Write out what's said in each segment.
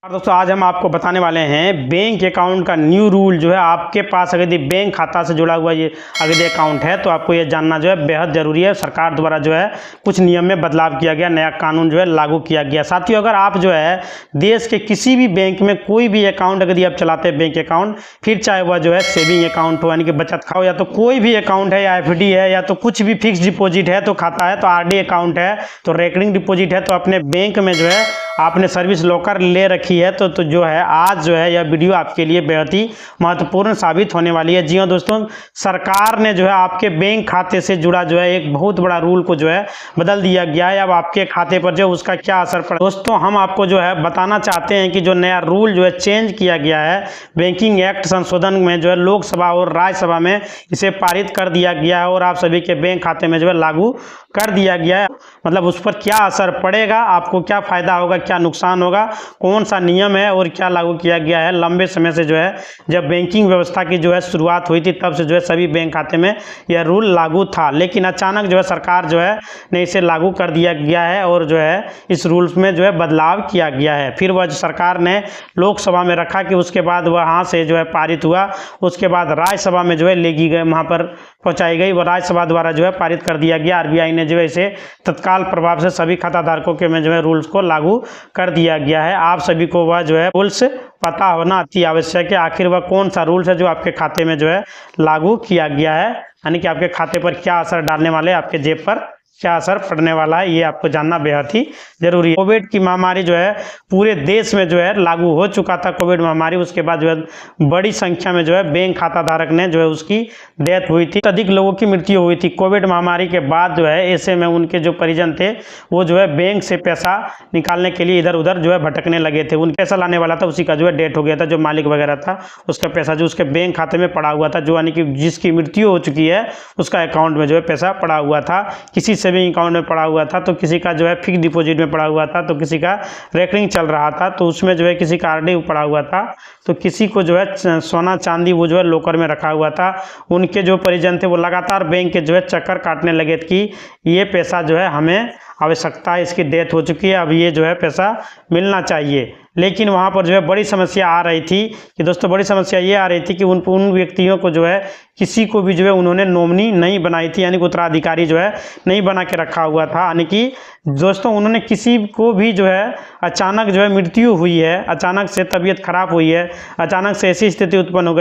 और दोस्तों आज हम आपको बताने वाले हैं बैंक अकाउंट का न्यू रूल जो है। आपके पास अगर बैंक खाता से जुड़ा हुआ ये अगर अकाउंट है तो आपको ये जानना जो है बेहद ज़रूरी है। सरकार द्वारा जो है कुछ नियम में बदलाव किया गया, नया कानून जो है लागू किया गया। साथियों, अगर आप जो है देश के किसी भी बैंक में कोई भी अकाउंट अगर आप चलाते हैं बैंक अकाउंट, फिर चाहे वह जो है सेविंग अकाउंट हो यानी कि बचत खाता हो, या तो कोई भी अकाउंट है या FD है, या तो कुछ भी फिक्स डिपॉजिट है तो खाता है, तो RD अकाउंट है, तो रेकरिंग डिपॉजिट है, तो अपने बैंक में जो है आपने सर्विस लॉकर ले रखी है तो जो है आज जो है यह वीडियो आपके लिए बेहद ही महत्वपूर्ण साबित होने वाली है। जी हाँ दोस्तों, सरकार ने जो है आपके बैंक खाते से जुड़ा जो है एक बहुत बड़ा रूल को जो है बदल दिया गया है। अब आपके खाते पर जो उसका क्या असर पड़ा, दोस्तों हम आपको जो है बताना चाहते हैं कि जो नया रूल जो है चेंज किया गया है बैंकिंग एक्ट संशोधन में, जो है लोकसभा और राज्यसभा में इसे पारित कर दिया गया है और आप सभी के बैंक खाते में जो है लागू कर दिया गया है। मतलब उस पर क्या असर पड़ेगा, आपको क्या फायदा होगा, क्या नुकसान होगा, कौन सा नियम है और क्या लागू किया गया है। लंबे समय से जो है जब बैंकिंग व्यवस्था की जो है शुरुआत हुई थी तब से जो है सभी बैंक खाते में यह रूल लागू था, लेकिन अचानक जो है सरकार जो है ने इसे लागू कर दिया गया है और जो है इस रूल्स में जो है बदलाव किया गया है। फिर वह सरकार ने लोकसभा में रखा कि उसके बाद वहाँ से जो है पारित हुआ, उसके बाद राज्यसभा में जो है लेगी गई, वहाँ पर पहुँचाई गई, वह राज्यसभा द्वारा जो है पारित कर दिया गया। RBI ने जो है इसे तत्काल प्रभाव से सभी खाता धारकों के में जो है रूल्स को लागू कर दिया गया है। आप सभी को वह जो है रूल्स पता होना अति आवश्यक है। आखिर वह कौन सा रूल्स है जो आपके खाते में जो है लागू किया गया है, यानी कि आपके खाते पर क्या असर डालने वाले, आपके जेब पर क्या असर पड़ने वाला है, ये आपको जानना बेहद ही जरूरी है। कोविड की महामारी जो है पूरे देश में जो है लागू हो चुका था, कोविड महामारी, उसके बाद जो है बड़ी संख्या में जो है बैंक खाता धारक ने जो है उसकी डेथ हुई थी, अधिक लोगों की मृत्यु हुई थी। कोविड महामारी के बाद जो है ऐसे में उनके जो परिजन थे वो जो है बैंक से पैसा निकालने के लिए इधर उधर जो है भटकने लगे थे। उन पैसा लाने वाला था, उसी का जो है डेथ हो गया था, जो मालिक वगैरह था उसका पैसा जो उसके बैंक खाते में पड़ा हुआ था, जो यानी कि जिसकी मृत्यु हो चुकी है उसका अकाउंट में जो है पैसा पड़ा हुआ था। किसी सेविंग अकाउंट में पड़ा हुआ था, तो किसी का जो है फिक्स डिपॉजिट में पड़ा हुआ था, तो किसी का रेकरिंग चल रहा था, तो उसमें जो है किसी का RD पड़ा हुआ था, तो किसी को जो है सोना चांदी वो जो है लॉकर में रखा हुआ था। उनके जो परिजन थे वो लगातार बैंक के जो है चक्कर काटने लगे कि ये पैसा जो है हमें आवश्यकता है, इसकी डेथ हो चुकी है, अब ये जो है पैसा मिलना चाहिए। लेकिन वहाँ पर जो है बड़ी समस्या आ रही थी कि दोस्तों, बड़ी समस्या ये आ रही थी कि उन व्यक्तियों को जो है किसी को भी जो है उन्होंने नॉमिनी नहीं बनाई थी, यानी कि उत्तराधिकारी जो है नहीं बना के रखा हुआ था। यानी कि दोस्तों उन्होंने किसी को भी जो है अचानक जो है मृत्यु हुई है, अचानक से तबीयत खराब हुई है, अचानक से ऐसी स्थिति उत्पन्न हो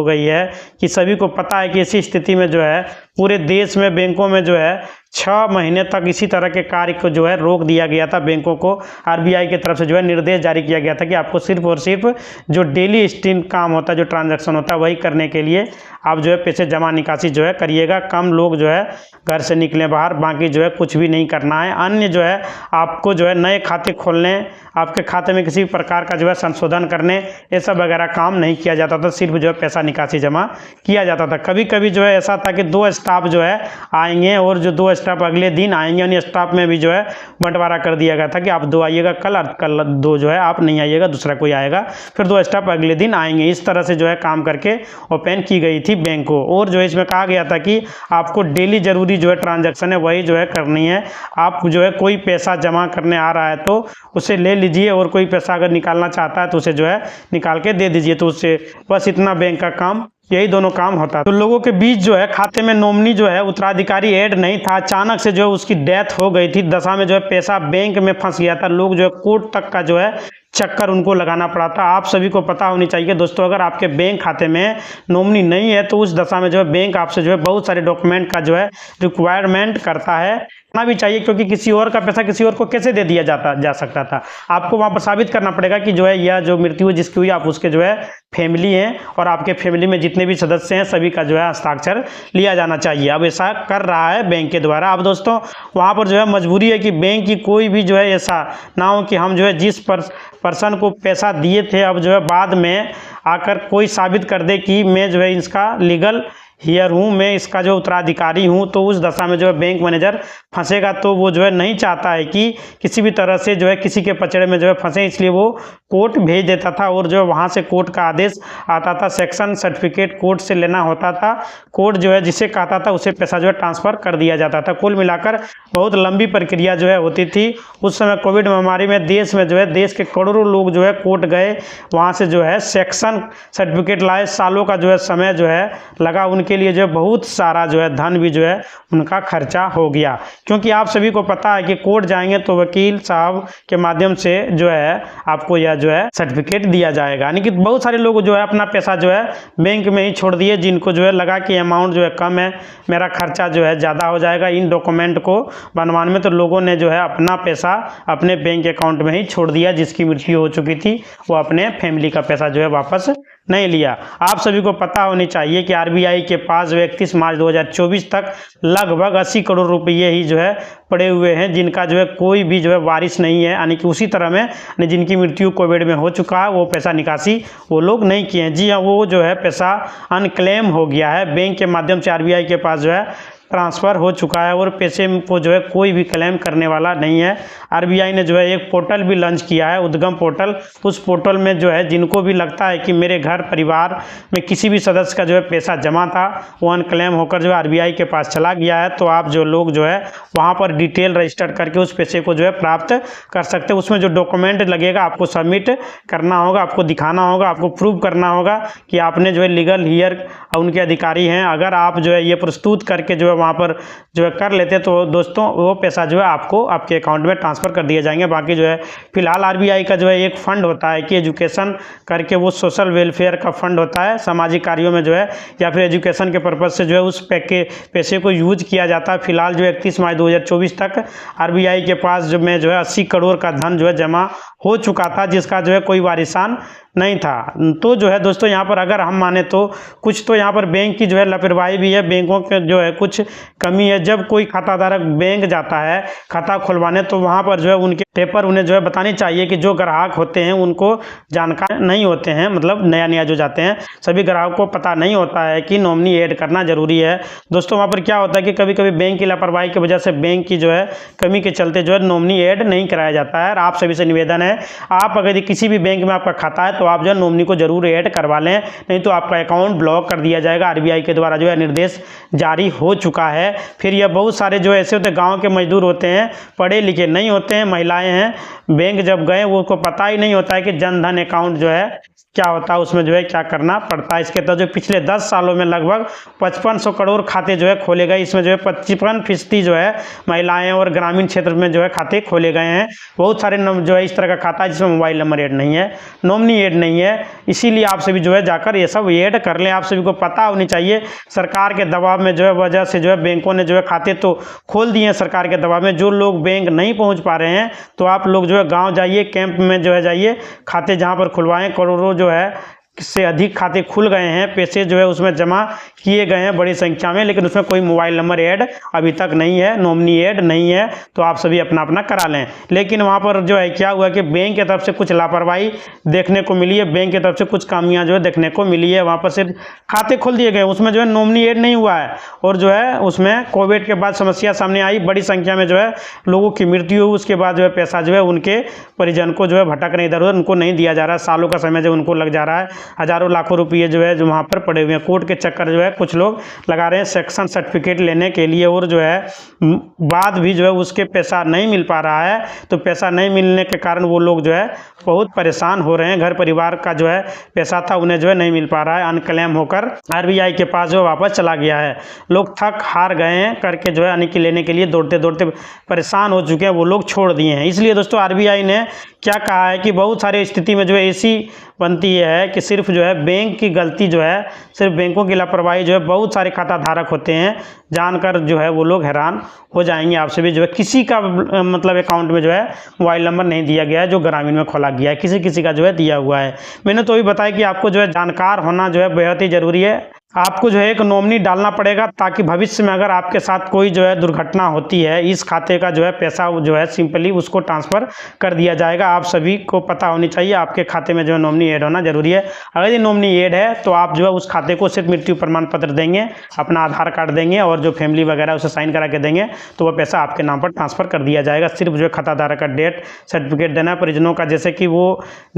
गई है कि सभी को पता है कि ऐसी स्थिति में जो है पूरे देश में बैंकों में जो है 6 महीने तक इसी तरह के कार्य को जो है रोक दिया गया था। बैंकों को RBI की तरफ से जो है निर्देश जारी किया गया था कि आपको सिर्फ और सिर्फ जो डेली स्टीन काम होता है, जो ट्रांजैक्शन होता है, वही करने के लिए आप जो है पैसे जमा निकासी जो है करिएगा। कम लोग जो है घर से निकलें बाहर, बाकी जो है कुछ भी नहीं करना है। अन्य जो है आपको जो है नए खाते खोलने, आपके खाते में किसी प्रकार का जो है संशोधन करने, ये सब वगैरह काम नहीं किया जाता था, सिर्फ जो है पैसा निकासी जमा किया जाता था। कभी कभी जो है ऐसा था कि 2 स्टाफ जो है आएंगे और जो 2 स्टाफ अगले दिन आएंगे, यानी स्टाफ में भी जो है बंटवारा कर दिया गया था कि आप 2 आइएगा कल, और कल 2 जो है आप नहीं आइएगा, दूसरा कोई आएगा, फिर 2 स्टाफ अगले दिन आएंगे। इस तरह से जो है काम करके ओपन की गई थी बैंक को। और जो है इसमें कहा गया था कि आपको डेली जरूरी जो है ट्रांजैक्शन है वही जो है करनी है। आप जो है कोई पैसा जमा करने आ रहा है तो उसे ले लीजिए, और कोई पैसा अगर निकालना चाहता है तो उसे जो है निकाल के दे दीजिए। तो उससे बस इतना बैंक का काम, यही दोनों काम होता है। तो लोगों के बीच जो है खाते में नॉमिनी जो है उत्तराधिकारी ऐड नहीं था, अचानक से जो है उसकी डेथ हो गई थी, दशा में जो है पैसा बैंक में फंस गया था। लोग जो है कोर्ट तक का जो है चक्कर उनको लगाना पड़ा था। आप सभी को पता होनी चाहिए दोस्तों, अगर आपके बैंक खाते में नॉमिनी नहीं है तो उस दशा में जो है बैंक आपसे जो है बहुत सारे डॉक्यूमेंट का जो है रिक्वायरमेंट करता है, करना भी चाहिए, क्योंकि किसी और का पैसा किसी और को कैसे दे दिया जा सकता था। आपको वहाँ पर साबित करना पड़ेगा कि जो है यह जो मृत्यु जिसकी हुई आप उसके जो है फैमिली हैं, और आपके फैमिली में जितने भी सदस्य हैं सभी का जो है हस्ताक्षर लिया जाना चाहिए। अब ऐसा कर रहा है बैंक के द्वारा। अब दोस्तों वहाँ पर जो है मजबूरी है कि बैंक की कोई भी जो है ऐसा ना हो कि हम जो है जिस पर्सन को पैसा दिए थे अब जो है बाद में आकर कोई साबित कर दे कि मैं जो है इसका लीगल हियर हूँ, मैं इसका जो उत्तराधिकारी हूँ, तो उस दशा में जो है बैंक मैनेजर फंसेगा। तो वो जो है नहीं चाहता है कि किसी भी तरह से जो है किसी के पचड़े में जो है फंसे, इसलिए वो कोर्ट भेज देता था और जो है वहाँ से कोर्ट का आदेश आता था, सेक्शन सर्टिफिकेट कोर्ट से लेना होता था। कोर्ट जो है जिसे कहता था उसे पैसा जो है ट्रांसफ़र कर दिया जाता था। कुल मिलाकर बहुत लंबी प्रक्रिया जो है होती थी। उस समय कोविड महामारी में देश में जो है देश के करोड़ों लोग जो है कोर्ट गए, वहाँ से जो है सेक्शन सर्टिफिकेट लाए। सालों का जो है समय जो है लगा, उनके लिए जो है बहुत सारा जो है धन भी जो है उनका खर्चा हो गया। क्योंकि आप सभी को पता है कि कोर्ट जाएंगे तो वकील साहब के माध्यम से जो है आपको यह जो है सर्टिफिकेट दिया जाएगा। यानी कि बहुत सारे लोग जो है अपना पैसा जो है बैंक में ही छोड़ दिए, जिनको जो है लगा कि अमाउंट जो है कम है, मेरा खर्चा जो है ज़्यादा हो जाएगा इन डॉक्यूमेंट को बनवाने में, तो लोगों ने जो है अपना पैसा अपने बैंक अकाउंट में ही छोड़ दिया। जिसकी मृत्यु हो चुकी थी वो अपने फैमिली का पैसा जो है वापस नहीं लिया। आप सभी को पता होनी चाहिए कि आरबीआई के पास 31 मार्च 2024 तक लगभग 80 करोड़ रुपये ही जो है पड़े हुए हैं, जिनका जो है कोई भी जो है वारिस नहीं है। यानी कि उसी तरह में जिनकी मृत्यु कोविड में हो चुका है वो पैसा निकासी वो लोग नहीं किए हैं। जी हाँ, वो जो है पैसा अनक्लेम हो गया है, बैंक के माध्यम से आरबीआई के पास जो है ट्रांसफ़र हो चुका है और पैसे को जो है कोई भी क्लेम करने वाला नहीं है। आरबीआई ने जो है एक पोर्टल भी लॉन्च किया है, उद्गम पोर्टल। उस पोर्टल में जो है जिनको भी लगता है कि मेरे घर परिवार में किसी भी सदस्य का जो है पैसा जमा था वो अनक्लेम होकर जो है आरबीआई के पास चला गया है, तो आप जो लोग जो है वहाँ पर डिटेल रजिस्टर करके उस पैसे को जो है प्राप्त कर सकते हैं। उसमें जो डॉक्यूमेंट लगेगा आपको सबमिट करना होगा, आपको दिखाना होगा, आपको प्रूव करना होगा कि आपने जो है लीगल हियर उनके अधिकारी हैं। अगर आप जो है ये प्रस्तुत करके जो है वहाँ पर जो है कर लेते तो दोस्तों वो पैसा जो है आपको आपके अकाउंट में ट्रांसफ़र कर दिए जाएंगे। बाकी जो है फिलहाल आरबीआई का जो है एक फ़ंड होता है कि एजुकेशन करके, वो सोशल वेलफेयर का फ़ंड होता है, सामाजिक कार्यों में जो है या फिर एजुकेशन के पर्पज़ से जो है उस पैसे को यूज किया जाता है। फिलहाल जो 31 मार्च 2024 तक आरबीआई के पास जो है 80 करोड़ का धन जो है जमा हो चुका था, जिसका जो है कोई वारिसान नहीं था। तो जो है दोस्तों यहाँ पर अगर हम माने तो कुछ तो यहाँ पर बैंक की जो है लापरवाही भी है, बैंकों के जो है कुछ कमी है। जब कोई खाताधारक बैंक जाता है खाता खुलवाने तो वहाँ पर जो है उनके पेपर उन्हें जो है बतानी चाहिए कि जो ग्राहक होते हैं उनको जानकार नहीं होते हैं, मतलब नया जो जाते हैं सभी ग्राहकों को पता नहीं होता है कि नॉमिनी ऐड करना जरूरी है। दोस्तों वहाँ पर क्या होता है कि कभी कभी बैंक की लापरवाही की वजह से, बैंक की जो है कमी के चलते जो है नॉमिनी ऐड नहीं कराया जाता है। आप सभी से निवेदन है, आप अगर किसी भी बैंक में आपका खाता है तो आप जो है नॉमिनी को जरूर ऐड करवा लें, नहीं तो आपका अकाउंट ब्लॉक कर दिया जाएगा। आरबीआई के द्वारा जो है निर्देश जारी हो चुका है। फिर यह बहुत सारे जो ऐसे होते हैं गाँव के मजदूर होते हैं, पढ़े लिखे नहीं होते हैं, महिलाएं हैं, बैंक जब गए वो को पता ही नहीं होता है कि जनधन अकाउंट जो है क्या होता है, उसमें जो है क्या करना पड़ता है। इसके तहत जो पिछले 10 सालों में लगभग 5500 करोड़ खाते जो है खोले गए। इसमें जो है 55% जो है महिलाएं और ग्रामीण क्षेत्र में जो है खाते खोले गए हैं। बहुत सारे जो है इस तरह का खाता है जिसमें मोबाइल नंबर ऐड नहीं है, नॉमिनी ऐड नहीं है, इसीलिए आप सभी जो है जाकर ये सब ऐड कर लें। आप सभी को पता होनी चाहिए सरकार के दबाव में जो है वजह से जो है बैंकों ने जो है खाते तो खोल दिए हैं सरकार के दबाव में। जो लोग बैंक नहीं पहुँच पा रहे हैं तो आप लोग जो है गाँव जाइए, कैंप में जो है जाइए, खाते जहाँ पर खुलवाएँ। करोड़ों जो है से अधिक खाते खुल गए हैं, पैसे जो है उसमें जमा किए गए हैं बड़ी संख्या में, लेकिन उसमें कोई मोबाइल नंबर ऐड अभी तक नहीं है, नॉमिनी ऐड नहीं है। तो आप सभी अपना अपना करा लें। लेकिन वहाँ पर जो है क्या हुआ कि बैंक की तरफ से कुछ लापरवाही देखने को मिली है, बैंक की तरफ से कुछ खामियां जो है देखने को मिली है। वहाँ पर सिर्फ खाते खोल दिए गए, उसमें जो है नॉमिनी ऐड नहीं हुआ है, और जो है उसमें कोविड के बाद समस्या सामने आई, बड़ी संख्या में जो है लोगों की मृत्यु हुई। उसके बाद जो है पैसा जो है उनके परिजन को जो है भटक नहीं इधर उधर, उनको नहीं दिया जा रहा है। सालों का समय जो उनको लग जा रहा है, हजारों लाखों रुपये जो है जो वहाँ पर पड़े हुए हैं। कोर्ट के चक्कर जो है कुछ लोग लगा रहे हैं सेक्शन सर्टिफिकेट लेने के लिए, और जो है बाद भी जो है उसके पैसा नहीं मिल पा रहा है। तो पैसा नहीं मिलने के कारण वो लोग जो है बहुत परेशान हो रहे हैं। घर परिवार का जो है पैसा था उन्हें जो है नहीं मिल पा रहा है, अनक्लेम होकर आरबीआई के पास जो वापस चला गया है। लोग थक हार गए हैं करके जो है यानी कि लेने के लिए दौड़ते दौड़ते परेशान हो चुके हैं, वो लोग छोड़ दिए हैं। इसलिए दोस्तों आरबीआई ने क्या कहा है कि बहुत सारी स्थिति में जो है ऐसी बनती है कि सिर्फ जो है बैंक की गलती जो है, सिर्फ बैंकों की लापरवाही जो है, बहुत सारे खाता धारक होते हैं जानकर जो है वो लोग हैरान हो जाएंगे। आपसे भी जो है किसी का मतलब अकाउंट में जो है मोबाइल नंबर नहीं दिया गया है जो ग्रामीण में खोला गया है, किसी किसी का जो है दिया हुआ है। मैंने तो भी बताया कि आपको जो है जानकार होना जो है बेहद ही ज़रूरी है। आपको जो है एक नॉमिनी डालना पड़ेगा, ताकि भविष्य में अगर आपके साथ कोई जो है दुर्घटना होती है, इस खाते का जो है पैसा जो है सिंपली उसको ट्रांसफ़र कर दिया जाएगा। आप सभी को पता होनी चाहिए आपके खाते में जो है नॉमिनी ऐड होना जरूरी है। अगर ये नॉमिनी ऐड है तो आप जो है उस खाते को सिर्फ मृत्यु प्रमाण पत्र देंगे, अपना आधार कार्ड देंगे और जो फैमिली वगैरह उसे साइन करा के देंगे, तो वह पैसा आपके नाम पर ट्रांसफ़र कर दिया जाएगा। सिर्फ जो है खाताधारक का डेथ सर्टिफिकेट देना है परिजनों का, जैसे कि वो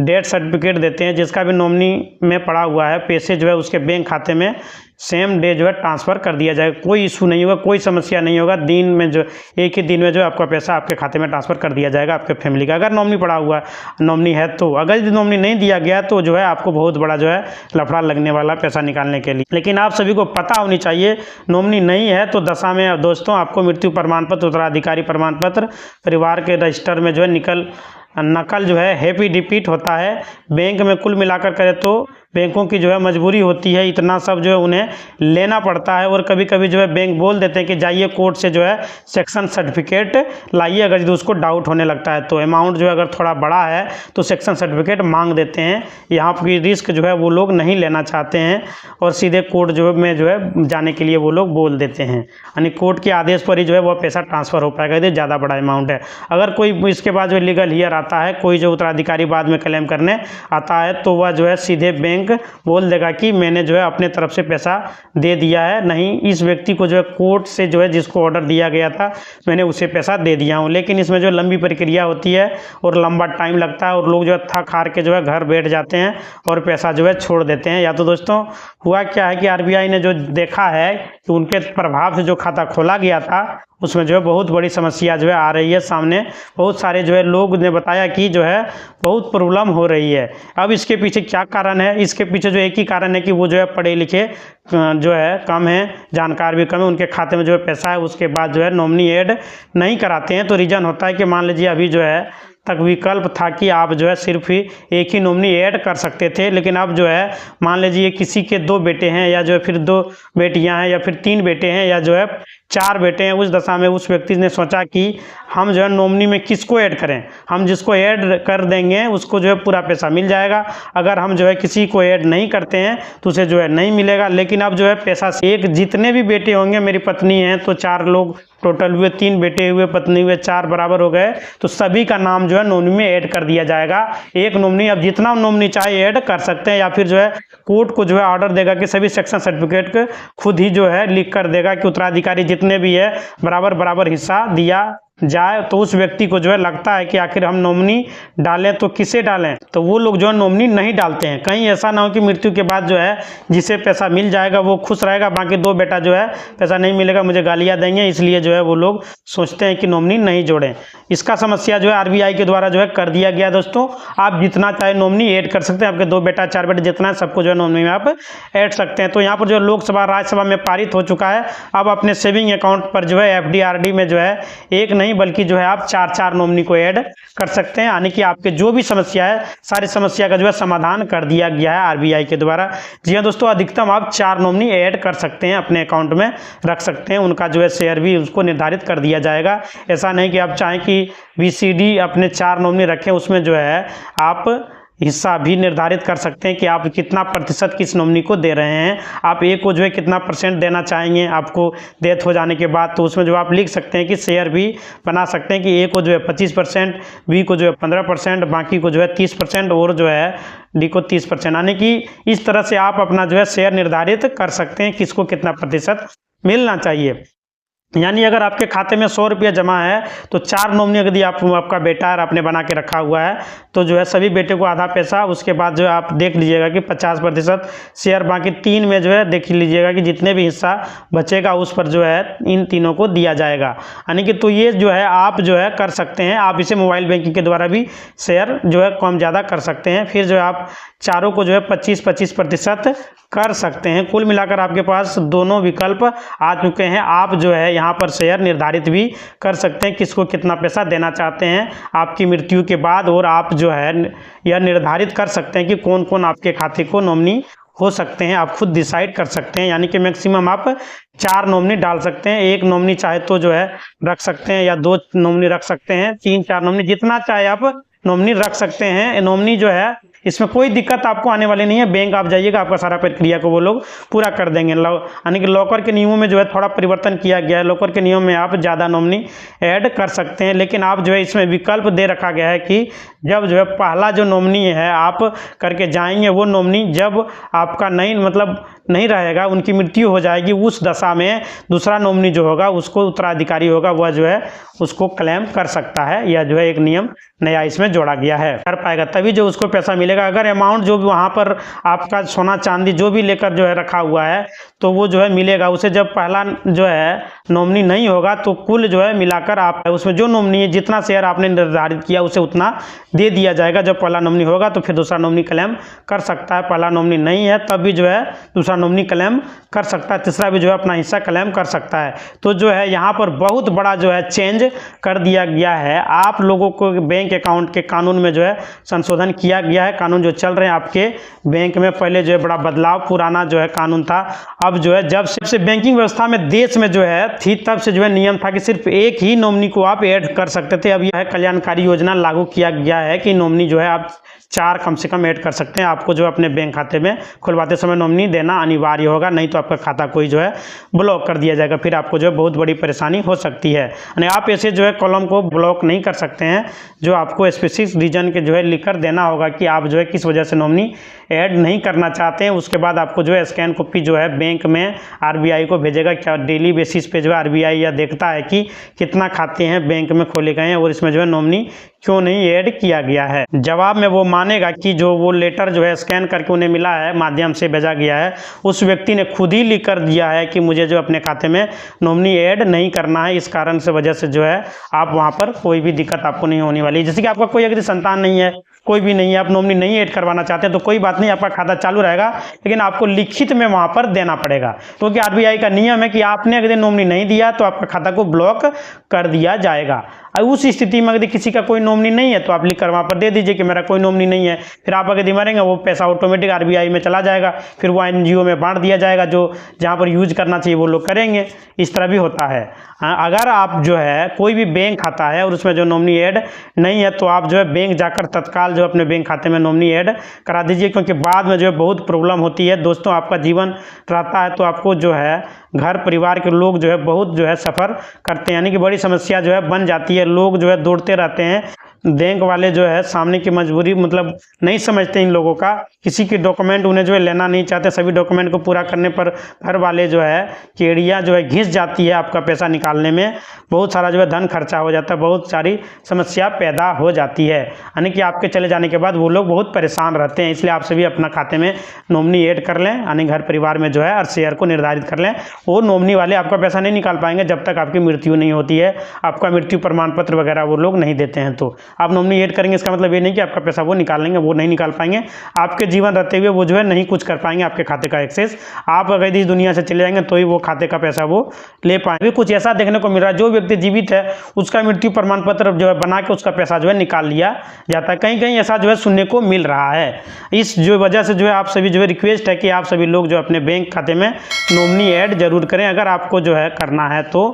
डेथ सर्टिफिकेट देते हैं जिसका भी नॉमिनी में पड़ा हुआ है, पैसे जो है उसके बैंक खाते में सेम डे जो है ट्रांसफ़र कर दिया जाएगा। कोई इशू नहीं होगा, कोई समस्या नहीं होगा। दिन में जो एक ही दिन में जो आपका पैसा आपके खाते में ट्रांसफ़र कर दिया जाएगा आपके फैमिली का, अगर नॉमिनी पड़ा हुआ नॉमिनी है तो। अगर यदि नॉमिनी नहीं दिया गया तो जो है आपको बहुत बड़ा जो है लफड़ा लगने वाला पैसा निकालने के लिए। लेकिन आप सभी को पता होनी चाहिए, नॉमिनी नहीं है तो दशा में दोस्तों आपको मृत्यु प्रमाण पत्र, उत्तराधिकारी प्रमाण पत्र, परिवार के रजिस्टर में जो है नकल जो है हैप्पी रिपीट होता है। बैंक में कुल मिलाकर करें तो बैंकों की जो है मजबूरी होती है, इतना सब जो है उन्हें लेना पड़ता है। और कभी कभी जो है बैंक बोल देते हैं कि जाइए कोर्ट से जो है सेक्शन सर्टिफिकेट लाइए, अगर यदि उसको डाउट होने लगता है तो। अमाउंट जो है अगर थोड़ा बड़ा है तो सेक्शन सर्टिफिकेट मांग देते हैं। यहाँ की रिस्क जो है वो लोग नहीं लेना चाहते हैं और सीधे कोर्ट जो में जो है जाने के लिए वो लोग बोल देते हैं, यानी कोर्ट के आदेश पर ही जो है वह पैसा ट्रांसफ़र हो पाएगा यदि ज़्यादा बड़ा अमाउंट है। अगर कोई इसके बाद जो लीगल हियर आता है, कोई जो उत्तराधिकारी बाद में क्लेम करने आता है, तो वह जो है सीधे बैंक बोल देगा कि मैंने जो है अपने तरफ से पैसा दे दिया है, नहीं इस व्यक्ति को जो है कोर्ट से जो है जिसको ऑर्डर दिया गया था मैंने उसे पैसा दे दिया हूँ। लेकिन इसमें जो लंबी प्रक्रिया होती है और लंबा टाइम लगता है और लोग जो है थक हार के जो है घर बैठ जाते हैं और पैसा जो है छोड़ देते हैं। या तो दोस्तों हुआ क्या है कि आरबीआई ने जो देखा है कि उनके प्रभाव से जो खाता खोला गया था उसमें जो है बहुत बड़ी समस्या जो है आ रही है सामने। बहुत सारे जो है लोग ने बताया कि जो है बहुत प्रॉब्लम हो रही है। अब इसके पीछे क्या कारण है? इसके पीछे जो एक ही कारण है कि वो जो है पढ़े लिखे जो है कम है, जानकार भी कम है, उनके खाते में जो है पैसा है उसके बाद जो है नॉमिनी ऐड नहीं कराते हैं। तो रीज़न होता है कि मान लीजिए अभी जो है तक विकल्प था कि आप जो है सिर्फ ही एक ही नॉमिनी ऐड कर सकते थे, लेकिन अब जो है मान लीजिए किसी के 2 बेटे हैं या जो है फिर 2 बेटियां हैं या फिर 3 बेटे हैं या जो है 4 बेटे हैं, उस दशा में उस व्यक्ति ने सोचा कि हम जो है नॉमिनी में किसको ऐड करें, हम जिसको ऐड कर देंगे उसको जो है पूरा पैसा मिल जाएगा, अगर हम जो है किसी को ऐड नहीं करते हैं तो उसे जो है नहीं मिलेगा। लेकिन अब जो है पैसा एक जितने भी बेटे होंगे, मेरी पत्नी है तो 4 लोग टोटल हुए, 3 बेटे हुए, पत्नी हुए, 4 बराबर हो गए, तो सभी का नाम जो है नॉमिनी में ऐड कर दिया जाएगा। एक नॉमिनी अब जितना नॉमिनी चाहे ऐड कर सकते हैं, या फिर जो है कोर्ट को जो है ऑर्डर देगा कि सभी सेक्शन सर्टिफिकेट को खुद ही जो है लिख कर देगा कि उत्तराधिकारी जितने भी है बराबर बराबर हिस्सा दिया जाए। तो उस व्यक्ति को जो है लगता है कि आखिर हम नॉमिनी डालें तो किसे डालें, तो वो लोग जो है नॉमिनी नहीं डालते हैं। कहीं ऐसा ना हो कि मृत्यु के बाद जो है जिसे पैसा मिल जाएगा वो खुश रहेगा, बाकी 2 बेटा जो है पैसा नहीं मिलेगा, मुझे गालियां देंगे, इसलिए जो है वो लोग सोचते हैं कि नॉमिनी नहीं जोड़ें। इसका समस्या जो है आरबीआई के द्वारा जो है कर दिया गया। दोस्तों आप जितना चाहे नॉमिनी ऐड कर सकते हैं, आपके 2 बेटा 4 बेटे जितना है सबको जो है नॉमिनी में आप ऐड सकते हैं। तो यहाँ पर जो लोकसभा राज्यसभा में पारित हो चुका है। अब अपने सेविंग अकाउंट पर जो है एफडी आरडी में जो है एक नहीं बल्कि जो है आप 4 नॉमिनी को ऐड कर सकते हैं, यानी कि आपके जो भी समस्या है सारी समस्या का जो है समाधान कर दिया गया है आरबीआई के द्वारा। जी हाँ दोस्तों, अधिकतम आप 4 नॉमिनी ऐड कर सकते हैं, अपने अकाउंट में रख सकते हैं, उनका जो है शेयर भी उसको निर्धारित कर दिया जाएगा। ऐसा नहीं कि आप चाहें कि वीसीडी अपने 4 नॉमिनी रखें, उसमें जो है आप हिस्सा भी निर्धारित कर सकते हैं कि आप कितना प्रतिशत किस नॉमिनी को दे रहे हैं। आप ए को जो है कितना % देना चाहेंगे आपको डेथ हो जाने के बाद, तो उसमें जो आप लिख सकते हैं कि शेयर भी बना सकते हैं कि ए को जो है 25%, बी को जो है 15%, बाकी को जो है 30% और जो है डी को 30%, यानी कि इस तरह से आप अपना जो है शेयर निर्धारित कर सकते हैं किसको कितना प्रतिशत मिलना चाहिए। यानी अगर आपके खाते में 100 रुपया जमा है तो 4 नॉमिनी यदि आपका बेटा है आपने बना के रखा हुआ है तो जो है सभी बेटे को आधा पैसा, उसके बाद जो है आप देख लीजिएगा कि 50% शेयर, बाकी 3 में जो है देख लीजिएगा कि जितने भी हिस्सा बचेगा उस पर जो है इन तीनों को दिया जाएगा। यानी कि तो ये जो है आप जो है कर सकते हैं, आप इसे मोबाइल बैंकिंग के द्वारा भी शेयर जो है कम ज़्यादा कर सकते हैं। फिर जो है आप चारों को जो है 25% कर सकते हैं। कुल मिलाकर आपके पास दोनों विकल्प आ चुके हैं। आप जो है यहाँ पर शेयर निर्धारित भी कर सकते हैं किसको कितना पैसा देना चाहते हैं आपकी मृत्यु के बाद, और आप जो है यह निर्धारित कर सकते हैं कि कौन कौन आपके खाते को नॉमिनी हो सकते हैं, आप खुद डिसाइड कर सकते हैं। यानी कि मैक्सिमम आप 4 नॉमिनी डाल सकते हैं। एक नॉमिनी चाहे तो जो है रख सकते हैं या 2 नॉमिनी रख सकते हैं, 3-4 नॉमिनी जितना चाहे आप नॉमिनी रख सकते हैं। नॉमिनी जो है इसमें कोई दिक्कत आपको आने वाली नहीं है। बैंक आप जाइएगा, आपका सारा प्रक्रिया को वो लोग पूरा कर देंगे। यानी कि लॉकर के नियमों में जो है थोड़ा परिवर्तन किया गया है। लॉकर के नियम में आप ज़्यादा नॉमिनी ऐड कर सकते हैं, लेकिन आप जो है इसमें विकल्प दे रखा गया है कि जब जो है पहला जो नॉमिनी है आप करके जाएंगे, वो नॉमिनी जब आपका नहीं रहेगा, उनकी मृत्यु हो जाएगी, उस दशा में दूसरा नॉमिनी जो होगा उसको उत्तराधिकारी होगा, वह जो है उसको क्लेम कर सकता है। यह जो है एक नियम नया इसमें जोड़ा गया है, कर पाएगा तभी जो उसको पैसा मिलेगा। अगर अमाउंट जो भी वहाँ पर आपका सोना चांदी जो भी लेकर जो है रखा हुआ है तो वो जो है मिलेगा उसे। जब पहला जो है नॉमिनी नहीं होगा तो कुल जो है मिलाकर आप उसमें जो नॉमिनी है जितना शेयर आपने निर्धारित किया उसे उतना दे दिया जाएगा। जब पहला नॉमिनी होगा तो फिर दूसरा नॉमिनी क्लेम कर सकता है। पहला नॉमिनी नहीं है तब भी जो है दूसरा नॉमिनी क्लेम कर सकता है, तीसरा भी जो है अपना हिस्सा क्लेम कर सकता है। तो जो है यहाँ पर बहुत बड़ा जो है चेंज कर दिया गया है। आप लोगों को बैंक अकाउंट के कानून में जो है संशोधन किया गया है। कानून जो चल रहे हैं आपके बैंक में, पहले जो है बड़ा बदलाव, पुराना जो है कानून था। अब जो है जब से बैंकिंग व्यवस्था में देश में जो है थी तब से जो है नियम था कि सिर्फ एक ही नॉमिनी को आप ऐड कर सकते थे। अब यह कल्याणकारी योजना लागू किया गया है कि नॉमिनी जो है आप 4 कम से कम ऐड कर सकते हैं। आपको जो अपने बैंक खाते में खुलवाते समय नॉमिनी देना अनिवार्य होगा, नहीं तो आपका खाता कोई जो है ब्लॉक कर दिया जाएगा। फिर आपको जो है बहुत बड़ी परेशानी हो सकती है। यानी आप ऐसे जो है कॉलम को ब्लॉक नहीं कर सकते हैं, जो आपको स्पेसिफिक रीजन के जो है लिखकर देना होगा कि आप जो है किस वजह से नॉमिनी ऐड नहीं करना चाहते हैं। उसके बाद आपको जो है स्कैन कॉपी जो है बैंक में आरबीआई को भेजेगा। क्या डेली बेसिस पे जो है आरबीआई यह देखता है कि कितना खाते हैं बैंक में खोले गए हैं और इसमें जो है नॉमिनी क्यों नहीं ऐड किया गया है। जवाब में वो मानेगा कि जो वो लेटर जो है स्कैन करके उन्हें मिला है, माध्यम से भेजा गया है, उस व्यक्ति ने खुद ही लिख कर दिया है कि मुझे जो अपने खाते में नॉमिनी ऐड नहीं करना है। इस कारण से वजह से जो है आप वहाँ पर कोई भी दिक्कत आपको नहीं होने वाली। जैसे कि आपका कोई अगर संतान नहीं है, कोई भी नहीं है, आप नॉमिनी नहीं ऐड करवाना चाहते हैं तो कोई बात नहीं, आपका खाता चालू रहेगा, लेकिन आपको लिखित में वहाँ पर देना पड़ेगा। क्योंकि आरबीआई का नियम है कि आपने अगर नॉमिनी नहीं दिया तो आपका खाता को ब्लॉक कर दिया जाएगा। उस स्थिति में अगर किसी का कोई नॉमिनी नहीं है तो आप लिख कर वहाँ पर दे दीजिए कि मेरा कोई नॉमिनी नहीं है। फिर आप अगर मरेंगे वो पैसा ऑटोमेटिक आरबीआई में चला जाएगा, फिर वो एनजीओ में बांट दिया जाएगा, जो जहाँ पर यूज करना चाहिए वो लोग करेंगे। इस तरह भी होता है। अगर आप जो है कोई भी बैंक खाता है और उसमें जो नॉमिनी ऐड नहीं है तो आप जो है बैंक जाकर तत्काल जो अपने बैंक खाते में नॉमिनी ऐड करा दीजिए, क्योंकि बाद में जो है बहुत प्रॉब्लम होती है। दोस्तों, आपका जीवन रहता है तो आपको जो है घर परिवार के लोग जो है बहुत जो है सफ़र करते हैं, यानी कि बड़ी समस्या जो है बन जाती है। लोग जो है दौड़ते रहते हैं, बैंक वाले जो है सामने की मजबूरी नहीं समझते इन लोगों का। किसी के डॉक्यूमेंट उन्हें जो है लेना नहीं चाहते। सभी डॉक्यूमेंट को पूरा करने पर घर वाले जो है केड़ियाँ जो है घिस जाती है। आपका पैसा निकालने में बहुत सारा जो है धन खर्चा हो जाता है, बहुत सारी समस्या पैदा हो जाती है। यानी कि आपके चले जाने के बाद वो लोग बहुत परेशान रहते हैं। इसलिए आप सभी अपना खाते में नॉमिनी ऐड कर लें, यानी घर परिवार में जो है और शेयर को निर्धारित कर लें। वो नॉमिनी वाले आपका पैसा नहीं निकाल पाएंगे जब तक आपकी मृत्यु नहीं होती है। आपका मृत्यु प्रमाण पत्र वगैरह वो लोग नहीं देते हैं। तो आप नॉमिनी ऐड करेंगे, इसका मतलब ये नहीं कि आपका पैसा वो निकाल लेंगे, वो नहीं निकाल पाएंगे। आपके जीवन रहते हुए वो जो है नहीं कुछ कर पाएंगे आपके खाते का एक्सेस। आप अगर इस दुनिया से चले जाएंगे तो ही वो खाते का पैसा वो ले पाएंगे। कुछ ऐसा देखने को मिल रहा है, जो व्यक्ति जीवित है उसका मृत्यु प्रमाण पत्र जो है बना के उसका पैसा जो है निकाल लिया जाता है। कहीं कहीं ऐसा जो है सुनने को मिल रहा है। इस जो वजह से जो है आप सभी जो है रिक्वेस्ट है कि आप सभी लोग जो अपने बैंक खाते में नॉमिनी ऐड जरूर करें। अगर आपको जो है करना है तो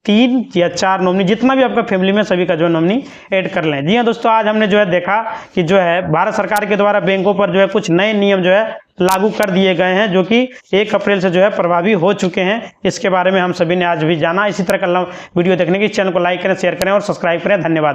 3 या 4 नॉमिनी, जितना भी आपका फैमिली में सभी का जो है नॉमिनी ऐड कर लें। जी हाँ दोस्तों, आज हमने जो है देखा कि जो है भारत सरकार के द्वारा बैंकों पर जो है कुछ नए नियम जो है लागू कर दिए गए हैं, जो कि 1 अप्रैल से जो है प्रभावी हो चुके हैं। इसके बारे में हम सभी ने आज भी जाना। इसी तरह का वीडियो देखने के चैनल को लाइक करें, शेयर करें और सब्सक्राइब करें। धन्यवाद।